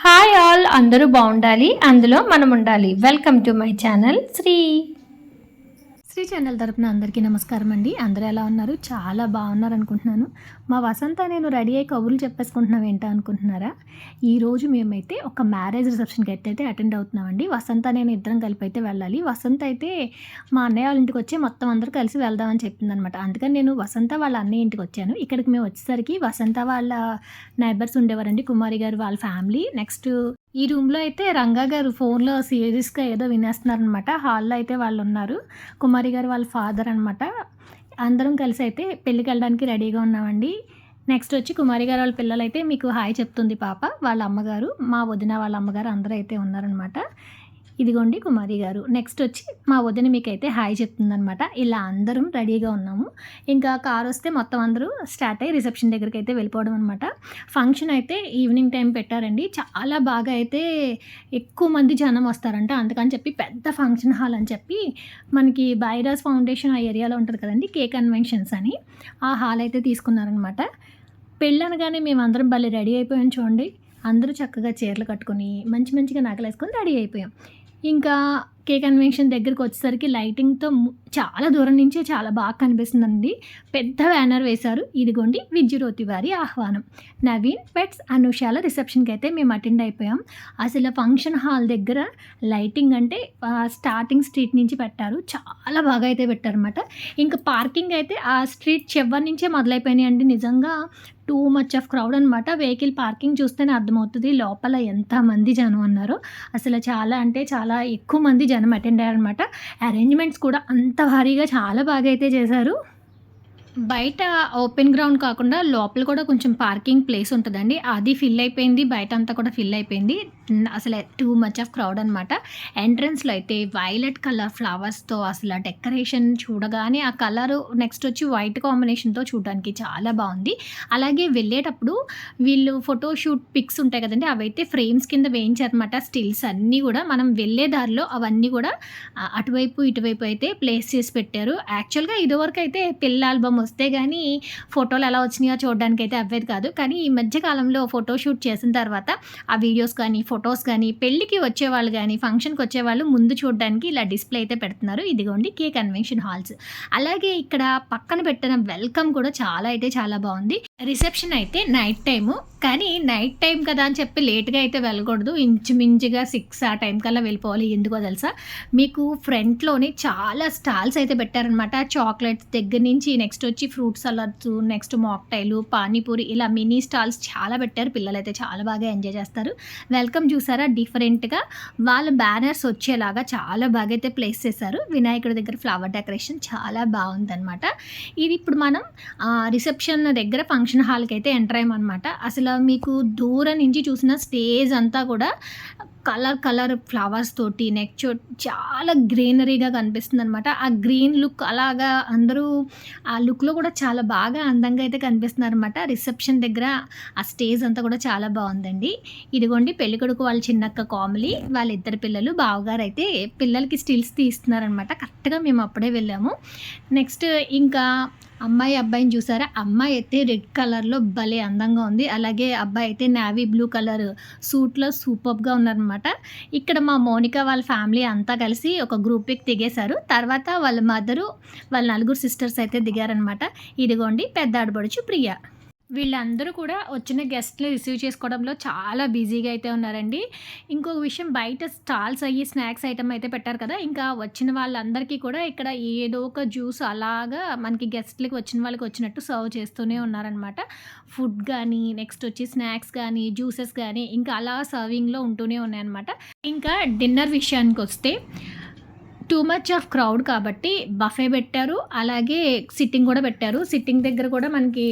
Hi all, అందరూ బాగుండాలి, అందులో మనం ఉండాలి. Welcome to my channel Sri channel తరపున అందరికీ నమస్కారం అండి. అందరూ ఎలా ఉన్నారు? చాలా బాగున్నారు అనుకుంటున్నాను. మా వసంత నేను రెడీ అయ్యి కబుర్లు చెప్పేసుకుంటున్నాం ఏంటో అనుకుంటున్నారా? ఈరోజు మేమైతే ఒక మ్యారేజ్ రిసెప్షన్కి అయితే అటెండ్ అవుతున్నామండి. వసంత నేను ఇద్దరం కలిపి అయితే వెళ్ళాలి. వసంత అయితే మా అన్నయ్య వాళ్ళ ఇంటికి వచ్చి మొత్తం అందరూ కలిసి వెళ్దామని చెప్పిందనమాట. అందుకని నేను వసంత వాళ్ళ అన్నయ్య ఇంటికి వచ్చాను. ఇక్కడికి మేము వచ్చేసరికి వసంత వాళ్ళ నైబర్స్ ఉండేవారండి, కుమారి గారు వాళ్ళ ఫ్యామిలీ. నెక్స్ట్ ఈ రూమ్లో అయితే రంగా గారు ఫోన్లో సీరియస్గా ఏదో వినేస్తున్నారనమాట. హాల్లో అయితే వాళ్ళు ఉన్నారు, కుమారి గారు వాళ్ళ ఫాదర్ అనమాట. అందరం కలిసి అయితే పెళ్ళికి వెళ్ళడానికి రెడీగా ఉన్నామండి. నెక్స్ట్ వచ్చి కుమారి గారు వాళ్ళ పిల్లలు అయితే మీకు హాయ్ చెప్తుంది పాప, వాళ్ళ అమ్మగారు, మా వదిన వాళ్ళ అమ్మగారు అందరూ అయితే ఉన్నారనమాట. ఇదిగోండి కుమారి గారు. నెక్స్ట్ వచ్చి మా వదిన మీకైతే హాయ్ చెప్తుందనమాట. ఇలా అందరం రెడీగా ఉన్నాము. ఇంకా కార్ వస్తే మొత్తం అందరూ స్టార్ట్ అయ్యి రిసెప్షన్ దగ్గరికి అయితే వెళ్ళిపోవడం అనమాట. ఫంక్షన్ అయితే ఈవినింగ్ టైం పెట్టారండి. చాలా బాగా అయితే ఎక్కువ మంది జనం వస్తారంట. అందుకని చెప్పి పెద్ద ఫంక్షన్ హాల్ అని చెప్పి మనకి బైరాస్ ఫౌండేషన్ ఆ ఏరియాలో ఉంటుంది కదండి, కే కన్వెన్షన్స్ అని, ఆ హాల్ అయితే తీసుకున్నారనమాట. పెళ్ళనగానే మేమందరం భలే రెడీ అయిపోయాం చూడండి. అందరూ చక్కగా చీరలు కట్టుకొని మంచి మంచిగా నగలు వేసుకొని రెడీ అయిపోయాం. ఇంకా కే కన్వెన్షన్ దగ్గరికి వచ్చేసరికి లైటింగ్తో చాలా దూరం నుంచే చాలా బాగా కనిపిస్తుందండి. పెద్ద బ్యానర్ వేశారు. ఇదిగోండి విద్యురోతి వారి ఆహ్వానం, నవీన్ పెట్స్ అనుషాల రిసెప్షన్కి అయితే మేము అటెండ్ అయిపోయాం. అసలు ఫంక్షన్ హాల్ దగ్గర లైటింగ్ అంటే స్టార్టింగ్ స్ట్రీట్ నుంచి పెట్టారు, చాలా బాగా అయితే పెట్టారన్నమాట. ఇంకా పార్కింగ్ అయితే ఆ స్ట్రీట్ చివరి నుంచే మొదలైపోయినాయి అండి. నిజంగా టూ మచ్ ఆఫ్ క్రౌడ్ అనమాట. వెహికల్ పార్కింగ్ చూస్తేనే అర్థమవుతుంది లోపల ఎంతమంది జనం అన్నారో. అసలు చాలా అంటే చాలా ఎక్కువ మంది జనం అటెండ్ అయ్యారనమాట. అరేంజ్మెంట్స్ కూడా అంత భారీగా చాలా బాగా అయితే చేశారు. బయట ఓపెన్ గ్రౌండ్ కాకుండా లోపల కూడా కొంచెం పార్కింగ్ ప్లేస్ ఉంటుందండి, అది ఫిల్ అయిపోయింది. బయట అంతా కూడా ఫిల్ అయిపోయింది. అసలు టూ మచ్ ఆఫ్ క్రౌడ్ అనమాట. ఎంట్రన్స్లో అయితే వైలెట్ కలర్ ఫ్లవర్స్తో అసలు డెకరేషన్ చూడగానే ఆ కలర్, నెక్స్ట్ వచ్చి వైట్ కాంబినేషన్తో చూడడానికి చాలా బాగుంది. అలాగే వెళ్ళేటప్పుడు వీళ్ళు ఫోటోషూట్ పిక్స్ ఉంటాయి కదండి, అవైతే ఫ్రేమ్స్ కింద వేయించారనమాట. స్టిల్స్ అన్నీ కూడా మనం వెళ్ళే దారిలో అవన్నీ కూడా అటువైపు ఇటువైపు అయితే ప్లేస్ చేసి పెట్టారు. యాక్చువల్గా ఇదివరకు అయితే పెళ్ళి ఆల్బమ్ వస్తే కానీ ఫోటోలు ఎలా వచ్చినాయో చూడడానికి అయితే అవ్వేది కాదు. కానీ ఈ మధ్యకాలంలో ఫోటోషూట్ చేసిన తర్వాత ఆ వీడియోస్ కానీ ఫొటోస్ కానీ పెళ్ళికి వచ్చేవాళ్ళు కానీ ఫంక్షన్కి వచ్చేవాళ్ళు ముందు చూడడానికి ఇలా డిస్ప్లే అయితే పెడుతున్నారు. ఇదిగోండి కే కన్వెన్షన్ హాల్స్. అలాగే ఇక్కడ పక్కన పెట్టిన వెల్కమ్ కూడా చాలా అయితే చాలా బాగుంది. రిసెప్షన్ అయితే నైట్ టైము, కానీ నైట్ టైం కదా అని చెప్పి లేట్గా అయితే వెళ్ళకూడదు. ఇంచుమించుగా 6 ఆ టైం కల్లా వెళ్ళిపోవాలి. ఎందుకో తెలుసా, మీకు ఫ్రంట్లోనే చాలా స్టాల్స్ అయితే పెట్టారనమాట. చాక్లెట్స్ దగ్గర నుంచి నెక్స్ట్ వచ్చి ఫ్రూట్ సలాడ్స్, నెక్స్ట్ మాక్టైలు, పానీపూరి, ఇలా మినీ స్టాల్స్ చాలా పెట్టారు. పిల్లలు అయితే చాలా బాగా ఎంజాయ్ చేస్తారు. వెల్కమ్ చూసారా, డిఫరెంట్గా వాళ్ళ బ్యానర్స్ వచ్చేలాగా చాలా బాగా అయితే ప్లేస్ చేశారు. వినాయకుడి దగ్గర ఫ్లవర్ డెకరేషన్ చాలా బాగుందనమాట. ఇది ఇప్పుడు మనం రిసెప్షన్ దగ్గర ఫంక్షన్ హాల్కి అయితే ఎంటర్ అయ్యామన్నమాట. అసలు మీకు దూరం నుంచి చూసిన స్టేజ్ అంతా కూడా కలర్ ఫ్లవర్స్ తోటి నెక్స్ట్ చాలా గ్రీనరీగా కనిపిస్తుంది అనమాట. ఆ గ్రీన్ లుక్ అలాగా అందరూ ఆ లుక్లో కూడా చాలా బాగా అందంగా అయితే కనిపిస్తున్నారు అనమాట. రిసెప్షన్ దగ్గర ఆ స్టేజ్ అంతా కూడా చాలా బాగుందండి. ఇదిగోండి పెళ్ళికొడుకు వాళ్ళ చిన్నక్క కామెలీ, వాళ్ళ ఇద్దరు పిల్లలు, బావగారు అయితే పిల్లలకి స్టిల్స్ తీస్తున్నారనమాట. కరెక్ట్గా మేము అప్పుడే వెళ్ళాము. నెక్స్ట్ ఇంకా అమ్మాయి అబ్బాయిని చూసారా, అమ్మాయి అయితే రెడ్ కలర్లో భలే అందంగా ఉంది. అలాగే అబ్బాయి అయితే నేవీ బ్లూ కలర్ సూట్లో సూపర్గా ఉన్నారనమాట. ఇక్కడ మా మోనిక వాళ్ళ ఫ్యామిలీ అంతా కలిసి ఒక గ్రూప్ పిక్ దిగేశారు. తర్వాత వాళ్ళ మదరు, వాళ్ళ 4 సిస్టర్స్ అయితే దిగారనమాట. ఇదిగోండి పెద్ద ఆడబడుచు ప్రియా. వీళ్ళందరూ కూడా వచ్చిన గెస్ట్ని రిసీవ్ చేసుకోవడంలో చాలా బిజీగా అయితే ఉన్నారండి. ఇంకొక విషయం, బయట స్టాల్స్ అయ్యి స్నాక్స్ ఐటమ్ అయితే పెట్టారు కదా, ఇంకా వచ్చిన వాళ్ళందరికీ కూడా ఇక్కడ ఏదో ఒక జ్యూస్ అలాగా మనకి గెస్ట్లకి వచ్చిన వాళ్ళకి వచ్చినట్టు సర్వ్ చేస్తూనే ఉన్నారనమాట. ఫుడ్ కానీ నెక్స్ట్ వచ్చి స్నాక్స్ కానీ జ్యూసెస్ కానీ ఇంకా అలా సర్వింగ్లో ఉంటూనే ఉన్నాయన్నమాట. ఇంకా డిన్నర్ విషయానికి వస్తే టూ మచ్ ఆఫ్ క్రౌడ్ కాబట్టి బఫే పెట్టారు, అలాగే సిట్టింగ్ కూడా పెట్టారు. సిట్టింగ్ దగ్గర కూడా మనకి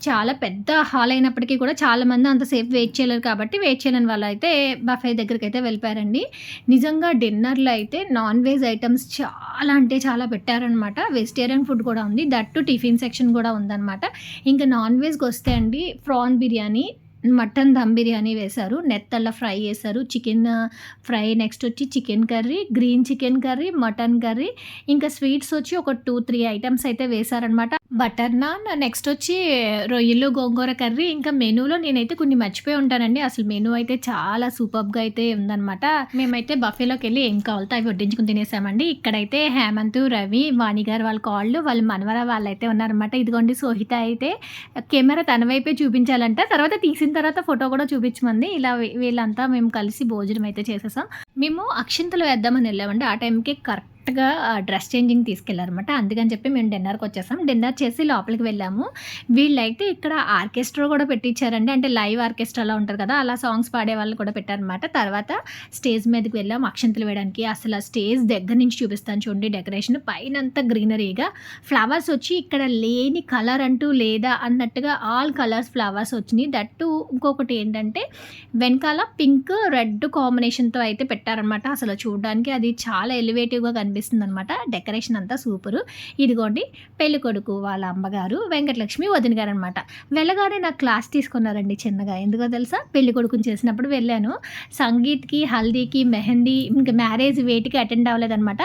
చాలా పెద్ద హాల్ అయినప్పటికీ కూడా చాలామంది అంతసేపు వెయిట్ చేయలేరు కాబట్టి వెయిట్ చేయలేని వాళ్ళు అయితే బఫే దగ్గరికి అయితే వెళ్ళిపోయారండి. నిజంగా డిన్నర్లో అయితే నాన్ వెజ్ ఐటమ్స్ చాలా అంటే చాలా పెట్టారనమాట. వెజిటేరియన్ ఫుడ్ కూడా ఉంది, దట్టు టిఫిన్ సెక్షన్ కూడా ఉందన్నమాట. ఇంకా నాన్ వెజ్కి వస్తే అండి ప్రాన్ బిర్యానీ, మటన్ దమ్ బిర్యానీ వేశారు, నెత్తళ్ళ ఫ్రై వేశారు, చికెన్ ఫ్రై, నెక్స్ట్ వచ్చి chicken curry, green chicken curry, mutton curry, ఇంకా స్వీట్స్ వచ్చి ఒక 2-3 ఐటమ్స్ అయితే వేశారనమాట. బటర్ నాన్, నెక్స్ట్ వచ్చి రొయ్యలు గోంగూర కర్రీ. ఇంకా మెనూలో నేనైతే కొన్ని మర్చిపోయి ఉంటానండి. అసలు మెనూ అయితే చాలా సూపర్గా అయితే ఉందనమాట. మేమైతే బఫేలోకి వెళ్ళి ఏం కావాలో అవి వడ్డించుకుని తినేసామండి. ఇక్కడైతే హేమంత్, రవి, వాణి గారు వాళ్ళ కాళ్ళు, వాళ్ళ మనవర వాళ్ళైతే ఉన్నారనమాట. ఇదిగోండి సోహిత అయితే కెమెరా తన వైపే చూపించాలంట, తర్వాత తీసిన తర్వాత ఫోటో కూడా చూపించమంది. ఇలా వీళ్ళంతా మేము కలిసి భోజనం అయితే చేసేసాం. మేము అక్షింతలు వేద్దామని వెళ్ళామండి. ఆ టైంకి కరెక్ట్గా డ్రెస్ చేంజింగ్ తీసుకెళ్లారనమాట. అందుకని చెప్పి మేము డిన్నర్కి వచ్చేసాం. డిన్నర్ చేసి లోపలికి వెళ్ళాము. వీళ్ళైతే ఇక్కడ ఆర్కెస్ట్రా కూడా పెట్టించారండి. అంటే లైవ్ ఆర్కెస్ట్రాలో ఉంటుంది కదా, అలా సాంగ్స్ పాడే వాళ్ళు కూడా పెట్టారనమాట. తర్వాత స్టేజ్ మీదకి వెళ్ళాము అక్షింతలు వేయడానికి. అసలు ఆ స్టేజ్ దగ్గర నుంచి చూపిస్తాను చూడండి. డెకరేషన్ పైన అంతా గ్రీనరీగా ఫ్లవర్స్ వచ్చి ఇక్కడ లేని కలర్ అంటూ లేదా అన్నట్టుగా ఆల్ కలర్స్ ఫ్లవర్స్ వచ్చినాయి. దట్టు ఇంకొకటి ఏంటంటే వెనకాల పింక్ రెడ్ కాంబినేషన్తో అయితే పెట్టారనమాట. అసలు చూడడానికి అది చాలా ఎలివేటివ్గా కనిపిస్తుంది అనమాట. డెకరేషన్ అంతా సూపరు. ఇదిగోండి పెళ్లి కొడుకు వాళ్ళ అమ్మగారు, వెంకటలక్ష్మి వదిన గారు అనమాట. వెళ్ళగానే నాకు క్లాస్ తీసుకున్నారండి చిన్నగా. ఎందుకో తెలుసా, పెళ్లి కొడుకుని చేసినప్పుడు వెళ్ళాను. సంగీత్కి, హల్దీకి, మెహందీ, ఇంకా మ్యారేజ్ వేటికి అటెండ్ అవ్వలేదనమాట.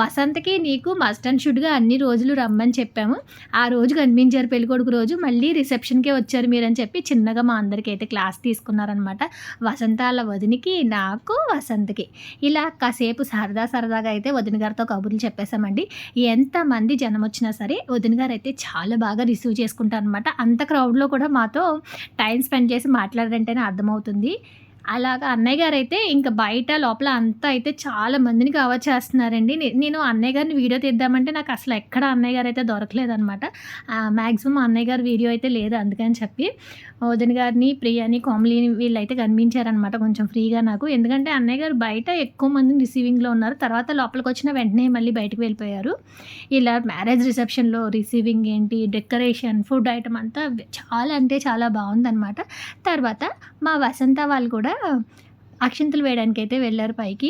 వసంతకి నీకు మస్ట్ అండ్ షుడ్గా అన్ని రోజులు రమ్మని చెప్పాము. ఆ రోజు కనిపించారు పెళ్లి కొడుకు రోజు. మళ్ళీ రిసెప్షన్కే వచ్చారు మీరని చెప్పి చిన్నగా మా అందరికీ అయితే క్లాస్ తీసుకున్నారనమాట. వసంత వాళ్ళ వదినికి, నాకు, వసంతకి ఇలా కాసేపు సరదాగా అయితే వదిన గారితో కబుర్లు చెప్పేశామండి. ఎంతమంది జనం వచ్చినా సరే వదిన గారు అయితే చాలా బాగా రిసీవ్ చేసుకుంటారు అనమాట. అంత క్రౌడ్లో కూడా మాతో టైం స్పెండ్ చేసి మాట్లాడారంటేనే అర్థమవుతుంది. అలాగా అన్నయ్య గారు అయితే ఇంకా బయట లోపల అంతా అయితే చాలా మందిని కవర్ చేస్తున్నారండి. నేను అన్నయ్య గారిని వీడియో తీద్దామంటే నాకు అసలు ఎక్కడ అన్నయ్య గారు అయితే దొరకలేదనమాట. మ్యాక్సిమం అన్నయ్య గారి వీడియో అయితే లేదు. అందుకని చెప్పి వదిన గారిని, ప్రియాని, కోమలిని వీళ్ళైతే కనిపించారనమాట కొంచెం ఫ్రీగా నాకు. ఎందుకంటే అన్నయ్య గారు బయట ఎక్కువ మందిని రిసీవింగ్లో ఉన్నారు. తర్వాత లోపలికి వచ్చిన వెంటనే మళ్ళీ బయటకు వెళ్ళిపోయారు. ఇలా మ్యారేజ్ రిసెప్షన్లో రిసీవింగ్ ఏంటి, డెకరేషన్, ఫుడ్ ఐటమ్ అంతా చాలా అంటే చాలా బాగుందనమాట. తర్వాత మా వసంత వాళ్ళు కూడా అక్షింతలు వేయడానికి అయితే వెళ్ళారు పైకి.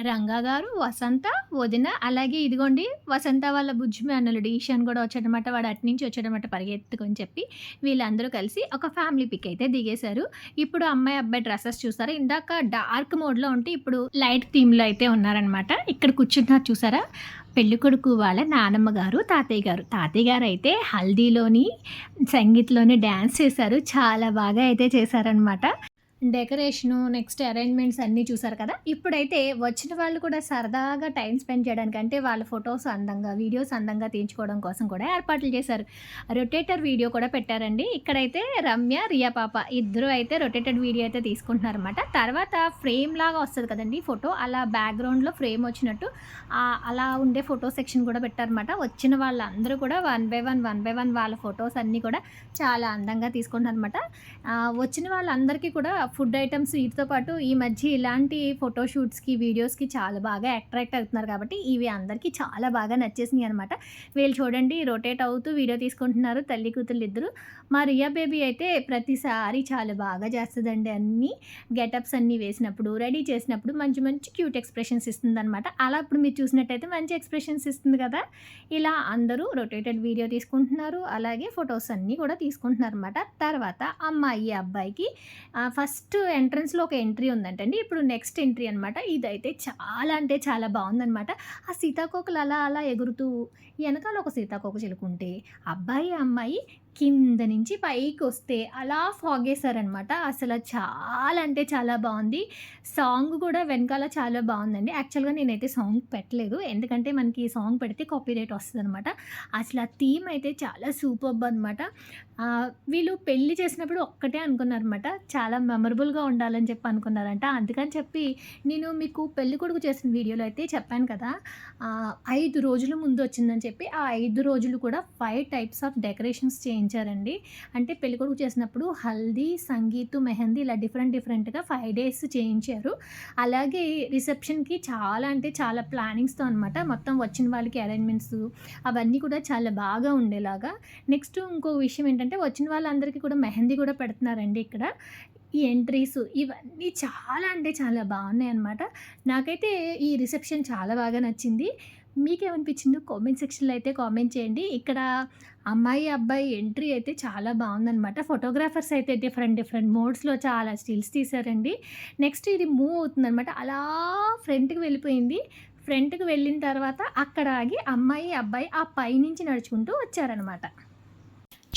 రంగా గారు, వసంత, వదిన, అలాగే ఇదిగోండి వసంత వాళ్ళ బుజ్జిమి అన్నలుడు ఈశాన్ కూడా వచ్చాడనమాట. వాడు అటు నుంచి వచ్చాడనమాట పరిగెత్తుకొని చెప్పి. వీళ్ళందరూ కలిసి ఒక ఫ్యామిలీ పిక్ అయితే దిగేశారు. ఇప్పుడు అమ్మాయి అబ్బాయి డ్రెస్సెస్ చూసారా, ఇందాక డార్క్ మోడ్లో ఉంటే ఇప్పుడు లైట్ థీమ్లో అయితే ఉన్నారనమాట. ఇక్కడ కూర్చుంటున్నారు చూసారా, పెళ్ళికొడుకు వాళ్ళ నానమ్మ గారు, తాతయ్య గారు అయితే హల్దీలోని సంగీత్లోని డ్యాన్స్ చేశారు. చాలా బాగా అయితే చేశారనమాట. డెకరేషను, నెక్స్ట్ అరేంజ్మెంట్స్ అన్నీ చూసారు కదా. ఇప్పుడైతే వచ్చిన వాళ్ళు కూడా సరదాగా టైం స్పెండ్ చేయడానికి, అంటే వాళ్ళ ఫొటోస్ అందంగా, వీడియోస్ అందంగా తీయించుకోవడం కోసం కూడా ఏర్పాట్లు చేశారు. రొటేటర్ వీడియో కూడా పెట్టారండి. ఇక్కడైతే రమ్య, రియా పాప ఇద్దరు అయితే రొటేటెడ్ వీడియో అయితే తీసుకుంటున్నారన్నమాట. తర్వాత ఫ్రేమ్ లాగా వస్తుంది కదండి ఫోటో, అలా బ్యాక్గ్రౌండ్లో ఫ్రేమ్ వచ్చినట్టు అలా ఉండే ఫోటో సెక్షన్ కూడా పెట్టారన్నమాట. వచ్చిన వాళ్ళందరూ కూడా వన్ బై వన్ వాళ్ళ ఫొటోస్ అన్నీ కూడా చాలా అందంగా తీసుకుంటున్నారన్నమాట. వచ్చిన వాళ్ళందరికీ కూడా ఫుడ్ ఐటమ్స్ వీటితో పాటు ఈ మధ్య ఇలాంటి ఫోటోషూట్స్కి, వీడియోస్కి చాలా బాగా అట్రాక్ట్ అవుతున్నారు కాబట్టి ఇవి అందరికీ చాలా బాగా నచ్చేసినాయి అనమాట. వీళ్ళు చూడండి రొటేట్ అవుతూ వీడియో తీసుకుంటున్నారు తల్లి కూతురు ఇద్దరు. మా రియా బేబీ అయితే ప్రతిసారి చాలా బాగా చేస్తుందండి. అన్నీ గెటప్స్ అన్నీ వేసినప్పుడు, రెడీ చేసినప్పుడు మంచి మంచి క్యూట్ ఎక్స్ప్రెషన్స్ ఇస్తుంది అనమాట. అలా ఇప్పుడు మీరు చూసినట్టయితే మంచి ఎక్స్ప్రెషన్స్ ఇస్తుంది కదా. ఇలా అందరూ రొటేటెడ్ వీడియో తీసుకుంటున్నారు, అలాగే ఫొటోస్ అన్నీ కూడా తీసుకుంటున్నారు అనమాట. తర్వాత అమ్మాయి అబ్బాయికి ఫస్ట్ ఎంట్రన్స్లో ఒక ఎంట్రీ ఉందంటండి. ఇప్పుడు నెక్స్ట్ ఎంట్రీ అనమాట. ఇదైతే చాలా అంటే చాలా బాగుందనమాట. ఆ సీతాకోకలు అలా అలా ఎగురుతూ వెనకాల ఒక సీతాకోక చిలుకుంటే అబ్బాయి అమ్మాయి కింద నుంచి పైకి వస్తే అలా ఫాగేశారనమాట. అసలు చాలా అంటే చాలా బాగుంది. సాంగ్ కూడా వెనకాల చాలా బాగుందండి. యాక్చువల్గా నేనైతే సాంగ్ పెట్టలేదు, ఎందుకంటే మనకి సాంగ్ పెడితే కాపీరైట్ వస్తుంది అనమాట. అసలు ఆ థీమ్ అయితే చాలా సూపర్బ్ అనమాట. వీళ్ళు పెళ్ళి చేసినప్పుడు ఒక్కటే అనుకున్నారనమాట, చాలా మెమరబుల్గా ఉండాలని చెప్పి అనుకున్నారంట. అందుకని చెప్పి నేను మీకు పెళ్లి కొడుకు చేసిన వీడియోలో అయితే చెప్పాను కదా, 5 రోజుల ముందు వచ్చిందని చెప్పి. ఆ 5 రోజులు కూడా 5 టైప్స్ ఆఫ్ డెకరేషన్స్ చేయించారండి. అంటే పెళ్లి కొడుకు చేసినప్పుడు హల్దీ, సంగీత్, మెహందీ ఇలా డిఫరెంట్గా 5 days చేయించారు. అలాగే రిసెప్షన్కి చాలా అంటే చాలా ప్లానింగ్స్తో అనమాట. మొత్తం వచ్చిన వాళ్ళకి అరేంజ్మెంట్స్ అవన్నీ కూడా చాలా బాగా ఉండేలాగా. నెక్స్ట్ ఇంకో విషయం ఏంటంటే వచ్చిన వాళ్ళందరికీ కూడా మెహందీ కూడా పెడుతున్నారండి ఇక్కడ. ఈ ఎంట్రీస్ ఇవన్నీ చాలా అంటే చాలా బాగున్నాయి అన్నమాట. నాకైతే ఈ రిసెప్షన్ చాలా బాగా నచ్చింది. మీకేమనిపించిందో కామెంట్ సెక్షన్లో అయితే కామెంట్ చేయండి. ఇక్కడ అమ్మాయి అబ్బాయి ఎంట్రీ అయితే చాలా బాగుందనమాట. ఫోటోగ్రాఫర్స్ అయితే డిఫరెంట్ మోడ్స్లో చాలా స్టిల్స్ తీశారండి. నెక్స్ట్ ఇది మూవ్ అవుతుందనమాట. అలా ఫ్రంట్కి వెళ్ళిపోయింది. ఫ్రంట్కి వెళ్ళిన తర్వాత అక్కడ ఆగి అమ్మాయి అబ్బాయి ఆ పైనుంచి నడుచుకుంటూ వచ్చారనమాట.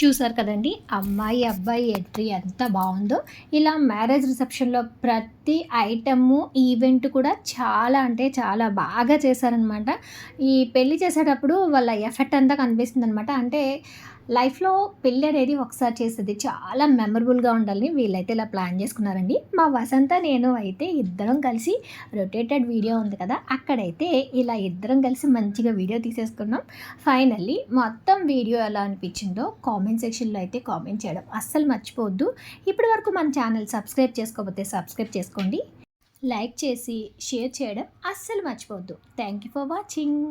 చూసారు కదండి అమ్మాయి అబ్బాయి ఎంట్రీ ఎంత బాగుందో. ఇలా మ్యారేజ్ రిసెప్షన్లో ప్రతి ఐటము ఈవెంట్ కూడా చాలా అంటే చాలా బాగా చేశారనమాట. ఈ పెళ్లి చేసేటప్పుడు వాళ్ళ ఎఫెక్ట్ అంతా కనిపిస్తుంది అనమాట. అంటే లైఫ్లో పెళ్ళి అనేది ఒకసారి చేసేది చాలా మెమరబుల్గా ఉండాలని వీళ్ళైతే ఇలా ప్లాన్ చేసుకున్నారండి. మా వసంత నేను అయితే ఇద్దరం కలిసి రొటేటెడ్ వీడియో ఉంది కదా, అక్కడైతే ఇలా ఇద్దరం కలిసి మంచిగా వీడియో తీసేసుకున్నాం. ఫైనల్లీ మొత్తం వీడియో ఎలా అనిపించిందో కామెంట్ సెక్షన్లో అయితే కామెంట్ చేయడం అస్సలు మర్చిపోవద్దు. ఇప్పటి వరకు మన ఛానల్ సబ్స్క్రైబ్ చేసుకోకపోతే సబ్స్క్రైబ్ చేసుకోండి. లైక్ చేసి షేర్ చేయడం అస్సలు మర్చిపోవద్దు. Thank you for watching.